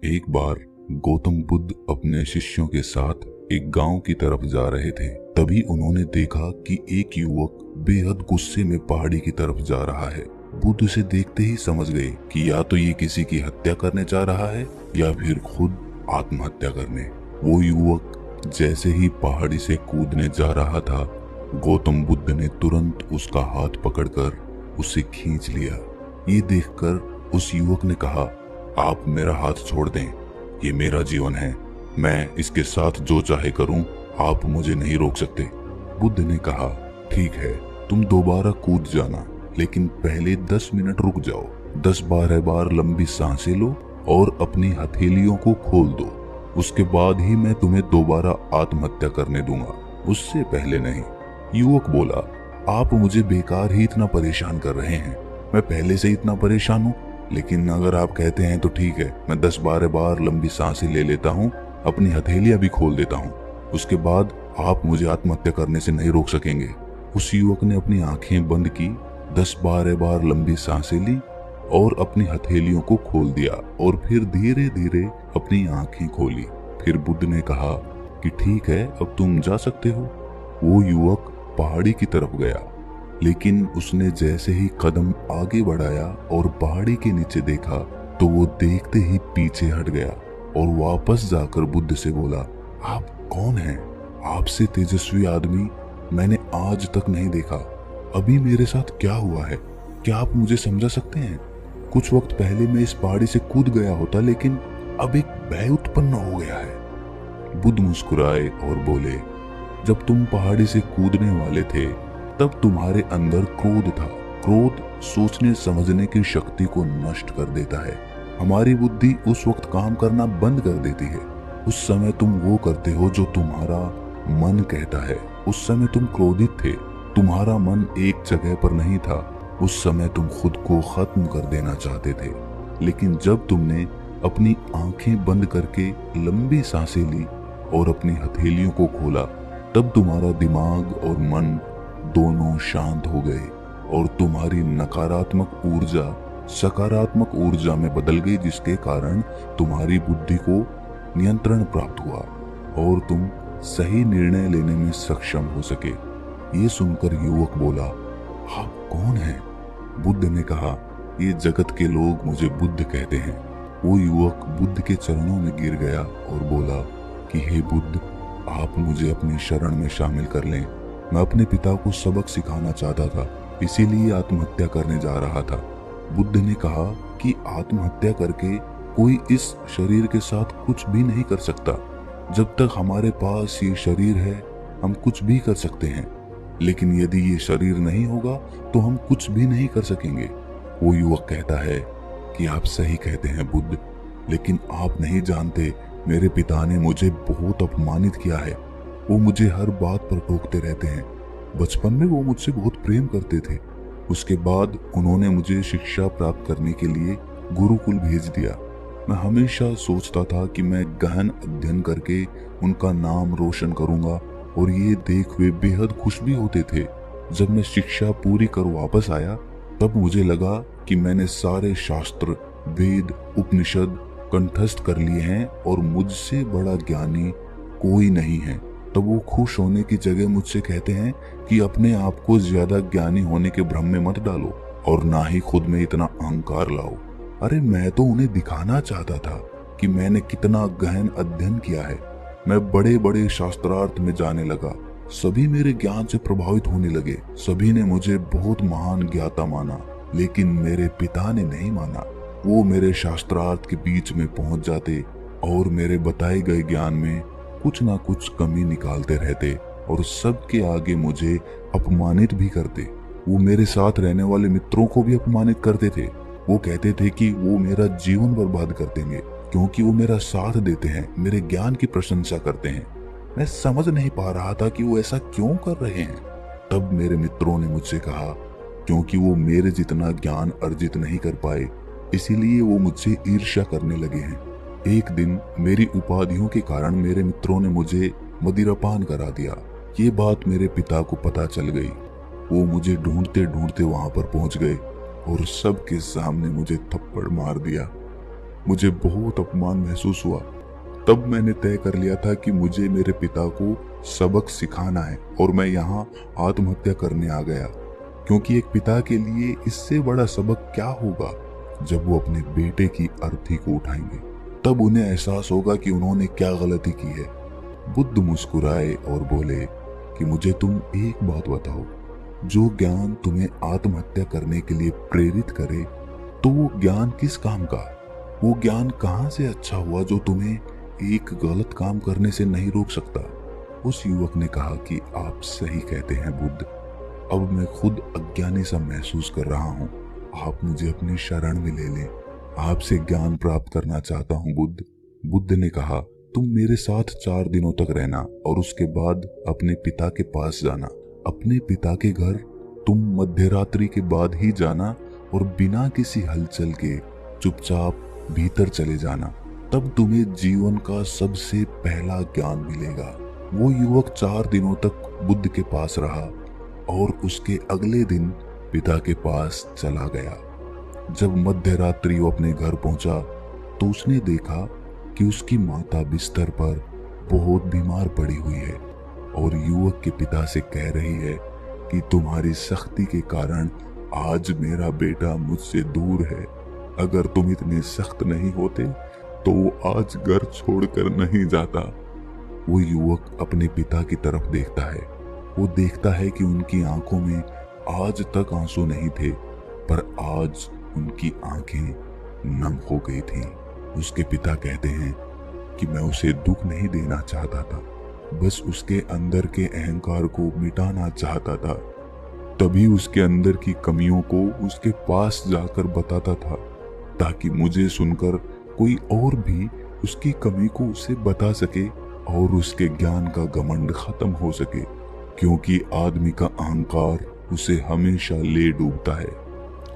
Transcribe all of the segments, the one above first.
एक बार गौतम बुद्ध अपने शिष्यों के साथ एक गांव की तरफ जा रहे थे। तभी उन्होंने देखा कि एक युवक बेहद गुस्से में पहाड़ी की तरफ जा रहा है। बुद्ध उसे देखते ही समझ गए कि या तो ये किसी की हत्या करने जा रहा है या फिर खुद आत्महत्या करने। वो युवक जैसे ही पहाड़ी से कूदने जा रहा था, गौतम बुद्ध ने तुरंत उसका हाथ पकड़कर उसे खींच लिया। ये देखकर उस युवक ने कहा, आप मेरा हाथ छोड़ दें, ये मेरा जीवन है, मैं इसके साथ जो चाहे करूं, आप मुझे नहीं रोक सकते। बुद्ध ने कहा, ठीक है, तुम दोबारा कूद जाना, लेकिन पहले 10 मिनट रुक जाओ, 10-12 बार लंबी सांसें लो और अपनी हथेलियों को खोल दो। उसके बाद ही मैं तुम्हें दोबारा आत्महत्या करने दूंगा, उससे पहले नहीं। युवक बोला, आप मुझे बेकार ही इतना परेशान कर रहे हैं, मैं पहले से इतना परेशान हूँ, लेकिन अगर आप कहते हैं तो ठीक है, मैं 10-12 बार लंबी सांसें ले लेता हूँ, अपनी हथेलियां भी खोल देता हूँ, उसके बाद आप मुझे आत्महत्या करने से नहीं रोक सकेंगे। उस युवक ने अपनी आंखें बंद की, 10-12 बार लंबी सांसें ली और अपनी हथेलियों को खोल दिया और फिर धीरे धीरे अपनी आंखें खोली। फिर बुद्ध ने कहा कि ठीक है, अब तुम जा सकते हो। वो युवक पहाड़ी की तरफ गया, लेकिन उसने जैसे ही कदम आगे बढ़ाया और पहाड़ी के नीचे देखा तो वो देखते ही पीछे हट गया और वापस जाकर बुद्ध से बोला, आप कौन हैं? आपसे तेजस्वी आदमी मैंने आज तक नहीं देखा। अभी मेरे साथ क्या हुआ है, क्या आप मुझे समझा सकते हैं? कुछ वक्त पहले मैं इस पहाड़ी से कूद गया होता, लेकिन अब एक भय उत्पन्न हो गया है। बुद्ध मुस्कुराए और बोले, जब तुम पहाड़ी से कूदने वाले थे तब तुम्हारे अंदर क्रोध था। क्रोध सोचने समझने की शक्ति को नष्ट कर देता है। हमारी बुद्धि उस वक्त काम करना बंद कर देती है। उस समय तुम वो करते हो जो तुम्हारा मन कहता है। उस समय तुम क्रोधित थे, तुम्हारा मन एक जगह पर नहीं था। उस समय तुम खुद को खत्म कर देना चाहते थे, लेकिन जब तुमने अपनी आंखें बंद करके लंबी सांसें ली और अपनी हथेलियों को खोला, तब तुम्हारा दिमाग और मन दोनों शांत हो गए और तुम्हारी नकारात्मक ऊर्जा सकारात्मक ऊर्जा में बदल गई, जिसके कारण तुम्हारी बुद्धि को नियंत्रण प्राप्त हुआ और तुम सही निर्णय लेने में सक्षम हो सके। ये सुनकर युवक बोला, आप कौन हैं? बुद्ध ने कहा, ये जगत के लोग मुझे बुद्ध कहते हैं। वो युवक बुद्ध के चरणों में गिर गया और बोला कि हे बुद्ध, आप मुझे अपनी शरण में शामिल कर लें। मैं अपने पिता को सबक सिखाना चाहता था, इसीलिए आत्महत्या करने जा रहा था। बुद्ध ने कहा कि आत्महत्या करके कोई इस शरीर के साथ कुछ भी नहीं कर सकता। जब तक हमारे पास ये शरीर है, हम कुछ भी कर सकते हैं, लेकिन यदि ये शरीर नहीं होगा तो हम कुछ भी नहीं कर सकेंगे। वो युवक कहता है कि आप सही कहते हैं बुद्ध, लेकिन आप नहीं जानते, मेरे पिता ने मुझे बहुत अपमानित किया है। वो मुझे हर बात पर टोकते रहते हैं। बचपन में वो मुझसे बहुत प्रेम करते थे। उसके बाद उन्होंने मुझे शिक्षा प्राप्त करने के लिए गुरुकुल भेज दिया। मैं हमेशा सोचता था कि मैं गहन अध्ययन करके उनका नाम रोशन करूंगा और ये देख वे बेहद खुश भी होते थे। जब मैं शिक्षा पूरी कर वापस आया तब मुझे लगा कि मैंने सारे शास्त्र, वेद, उपनिषद कंठस्थ कर लिए हैं और मुझसे बड़ा ज्ञानी कोई नहीं है। तब वो खुश होने की जगह मुझसे कहते हैं कि अपने आप को ज्यादा ज्ञानी होने के भ्रम में मत डालो और ना ही खुद में इतना अहंकार लाओ। अरे मैं तो उन्हें दिखाना चाहता था कि मैंने कितना गहन अध्ययन किया है। मैं बड़े बड़े शास्त्रार्थ में जाने लगा। सभी मेरे ज्ञान से प्रभावित होने लगे। सभी ने मुझे बहुत महान ज्ञाता माना, लेकिन मेरे पिता ने नहीं माना। वो मेरे शास्त्रार्थ के बीच में पहुंच जाते और मेरे बताए गए ज्ञान में कुछ ना कुछ कमी निकालते रहते और सबके आगे मुझे अपमानित भी करते। वो मेरे साथ रहने वाले मित्रों को भी अपमानित करते थे। वो कहते थे कि वो मेरा जीवन बर्बाद कर देंगे क्योंकि वो मेरा साथ देते हैं, मेरे ज्ञान की प्रशंसा करते हैं। मैं समझ नहीं पा रहा था कि वो ऐसा क्यों कर रहे हैं। तब मेरे मित्रों ने मुझसे कहा, क्योंकि वो मेरे जितना ज्ञान अर्जित नहीं कर पाए, इसीलिए वो मुझसे ईर्ष्या करने लगे हैं। एक दिन मेरी उपाधियों के कारण मेरे मित्रों ने मुझे मदिरापान करा दिया। ये बात मेरे पिता को पता चल गई। वो मुझे ढूंढते ढूंढते वहां पर पहुंच गए और सबके सामने मुझे थप्पड़ मार दिया। मुझे बहुत अपमान महसूस हुआ। तब मैंने तय कर लिया था कि मुझे मेरे पिता को सबक सिखाना है और मैं यहाँ आत्महत्या करने आ गया, क्योंकि एक पिता के लिए इससे बड़ा सबक क्या होगा। जब वो अपने बेटे की अर्थी को उठाएंगे तब उन्हें एहसास होगा कि उन्होंने क्या गलती की है। बुद्ध मुस्कुराए और बोले कि मुझे तुम एक बात बताओ, जो ज्ञान तुम्हें आत्महत्या करने के लिए प्रेरित करे तो वो ज्ञान किस काम का? वो ज्ञान कहाँ से अच्छा हुआ जो तुम्हें एक गलत काम करने से नहीं रोक सकता? उस युवक ने कहा कि आप सही कहते हैं बुद्ध, अब मैं खुद अज्ञानी सा महसूस कर रहा हूँ। आप मुझे अपनी शरण में ले लें, आपसे ज्ञान प्राप्त करना चाहता हूँ बुद्ध। बुद्ध ने कहा, तुम मेरे साथ 4 दिनों तक रहना और उसके बाद अपने पिता के पास जाना। अपने पिता के घर तुम मध्यरात्रि के बाद ही जाना और बिना किसी हलचल के चुपचाप भीतर चले जाना, तब तुम्हें जीवन का सबसे पहला ज्ञान मिलेगा। वो युवक 4 दिनों तक बुद्ध के पास रहा और उसके अगले दिन पिता के पास चला गया। जब मध्यरात्रि वो अपने घर पहुंचा तो उसने देखा कि उसकी माता बिस्तर पर बहुत बीमार पड़ी हुई है और युवक के पिता से कह रही है कि तुम्हारी सख्ती के कारण आज मेरा बेटा मुझसे दूर है। अगर तुम इतने सख्त नहीं होते तो वो आज घर छोड़कर नहीं जाता। वो युवक अपने पिता की तरफ देखता है। वो देखता है कि उनकी आंखों में आज तक आंसू नहीं थे, पर आज उनकी आंखें नम हो गई थीं। उसके पिता कहते हैं कि मैं उसे दुख नहीं देना चाहता था, बस उसके अंदर के अहंकार को मिटाना चाहता था। तभी उसके अंदर की कमियों को उसके पास जाकर बताता था, ताकि मुझे सुनकर कोई और भी उसकी कमी को उसे बता सके और उसके ज्ञान का घमंड खत्म हो सके, क्योंकि आदमी का अहंकार उसे हमेशा ले डूबता है।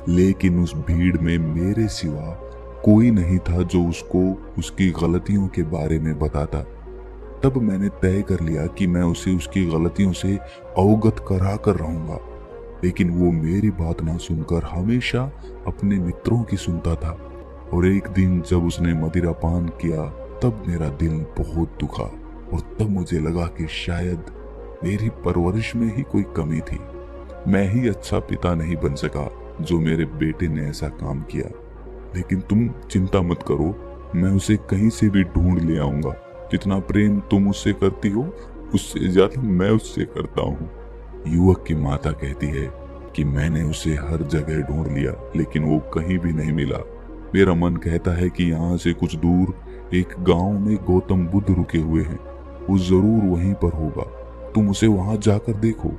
लेकिन उस भीड़ में मेरे सिवा कोई नहीं था जो उसको उसकी गलतियों के बारे में बताता। तब मैंने तय कर लिया कि मैं उसे उसकी गलतियों से अवगत करा कर रहूंगा, लेकिन वो मेरी बात ना सुनकर हमेशा अपने मित्रों की सुनता था। और एक दिन जब उसने मदिरा पान किया तब मेरा दिल बहुत दुखा और तब मुझे लगा कि शायद मेरी परवरिश में ही कोई कमी थी। मैं ही अच्छा पिता नहीं बन सका जो मेरे बेटे ने ऐसा काम किया। लेकिन तुम चिंता मत करो, मैं उसे कहीं से भी ढूंढ ले आऊंगा। जितना प्रेम तुम उससे करती हो उससे ज्यादा मैं उससे करता हूँ। युवक की माता कहती है कि मैंने उसे हर जगह ढूंढ लिया लेकिन वो कहीं भी नहीं मिला। मेरा मन कहता है कि यहाँ से कुछ दूर एक गांव में गौतम बुद्ध रुके हुए हैं, वो जरूर वहीं पर होगा, तुम उसे वहां जाकर देखो।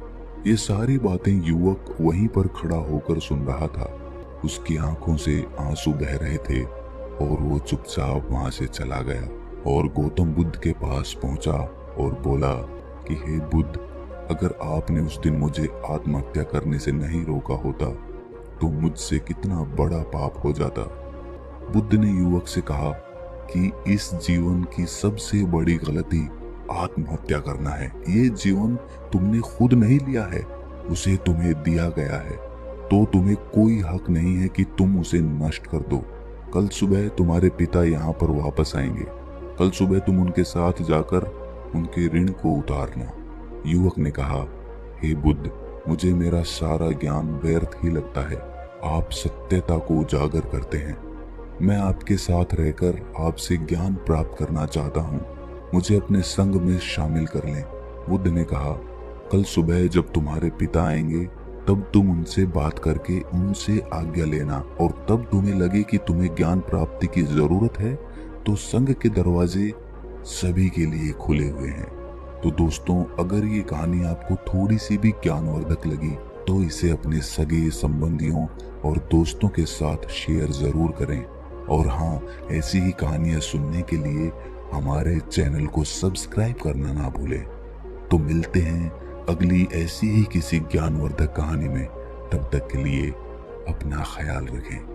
ये सारी बातें युवक वहीं पर खड़ा होकर सुन रहा था। उसकी आंखों से आंसू बह रहे थे और वो चुपचाप वहां से चला गया और गौतम बुद्ध के पास पहुंचा और बोला कि हे बुद्ध, अगर आपने उस दिन मुझे आत्महत्या करने से नहीं रोका होता तो मुझसे कितना बड़ा पाप हो जाता। बुद्ध ने युवक से कहा कि इस जीवन की सबसे बड़ी गलती आत्महत्या करना है। ये जीवन तुमने खुद नहीं लिया है, उसे तुम्हें दिया गया है, तो तुम्हें कोई हक नहीं है कि तुम उसे नष्ट कर दो। कल सुबह तुम्हारे पिता यहाँ पर वापस आएंगे, कल सुबह तुम उनके साथ जाकर उनके ऋण को उतारना। युवक ने कहा, हे बुद्ध, मुझे मेरा सारा ज्ञान व्यर्थ ही लगता है। आप सत्यता को उजागर करते हैं। मैं आपके साथ रहकर आपसे ज्ञान प्राप्त करना चाहता हूँ, मुझे अपने संग में शामिल कर लें। बुद्ध ने कहा, कल सुबह जब तुम्हारे पिता आएंगे तब तुम उनसे बात करके उनसे आज्ञा लेना और तब तुम्हें लगे कि तुम्हें ज्ञान प्राप्ति की जरूरत है तो संग के दरवाजे सभी के लिए खुले हुए हैं। तो दोस्तों, अगर ये कहानी आपको थोड़ी सी भी ज्ञानवर्धक लगी तो इसे अपने सगे संबंधियों और दोस्तों के साथ शेयर जरूर करें। और हाँ, ऐसी ही कहानियां सुनने के लिए हमारे चैनल को सब्सक्राइब करना ना भूलें। तो मिलते हैं अगली ऐसी ही किसी ज्ञानवर्धक कहानी में। तब तक के लिए अपना ख्याल रखें।